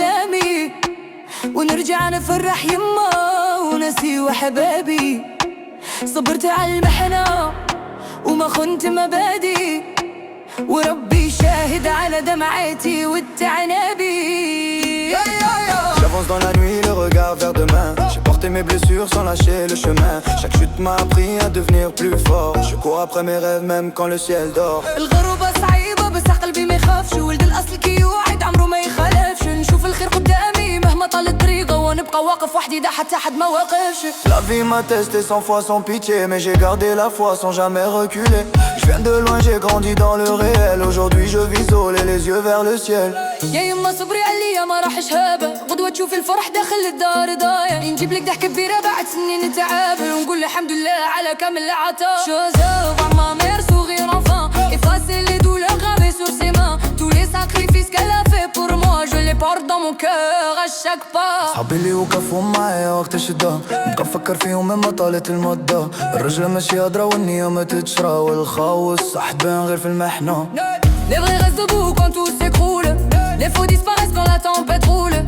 أحلامي ونرجع نفرح يما ونسي وحبابي. صبرت على المحنة وما خنت مبادئ وربي شاهد على دمعتي والتعنابي. J'avance dans la nuit, le regard vers demain. J'ai porté mes blessures sans lâcher le chemin. Chaque chute m'a appris à devenir plus fort. Je cours après mes rêves même quand le ciel dort. الغربة صعيبة بس قلبي ما يخافش، ولد الأصل كي يوعد عمره ما يخالفش. نشوف الخير قدامي مهما طال الطريقة ونبقى واقف وحدي دا حتى حد ما واقفش. La vie m'a testé 100 fois sans pitié, mais j'ai gardé la foi sans jamais reculer. Je viens de loin, j'ai grandi dans le réel. Aujourd'hui je vis haut et les yeux vers le ciel. يا يما صبري عليا ما راحش هابة، غدوة تشوفي الفرح داخل الدار ضايع. نجيب لك ضحكة كبيرة بعد سنين تعب ونقول الحمد لله على كامل العطاء. Chose voir ma mère sourire enfin, effacer les douleurs gravées sur ses mains. Tous les sacrifices qu'elle a fait pour moi, je les porte dans mon cœur à chaque pas. صحابي اللي وقفوا معايا وقت الشدة نبقى نفكر فيهم مهما طالت المدة. الرجلة ماشي هضرة والنية ما تتشرى، والخاوة الصح تبان غير في المحنة. Les vrais restent debout quand tout s'écroule, les faux disparaissent quand la tempête roule.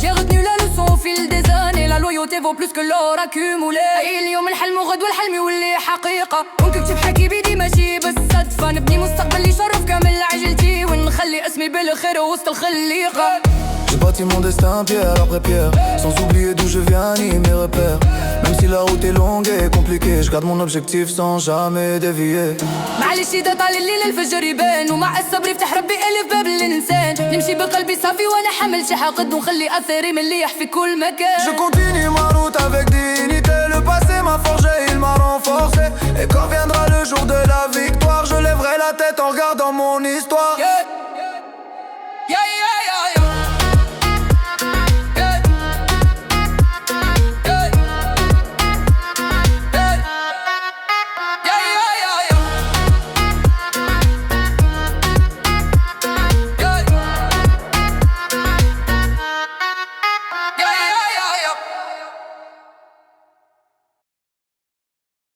J'ai retenu la leçon au fil des années, la loyauté vaut plus que l'or accumulé. اليوم الحلم وغدوة الحلم يولي حقيقة، ونكتب حكي بيدي ماشي بالصدفة. نبني مستقبل يشرف كامل عجلتي ونخلي اسمي بالخير وسط الخليقة. J'ai bâti mon destin pierre après pierre, sans oublier d'où je viens ni mes repères. Même si la route est longue et compliquée, je garde mon objectif sans jamais dévier. معلش إذا طال الليل الفجر يبان، ومع الصبر يفتح ربي ألف باب للإنسان. نمشي بقلبي صافي وأنا حامل شي حقد، ونخلي أثري مليح في كل مكان. Je continue ma route avec dignité, le passé m'a forgé, il m'a renforcé. Et quand viendra le jour de la victoire, je lèverai la tête en regardant mon histoire.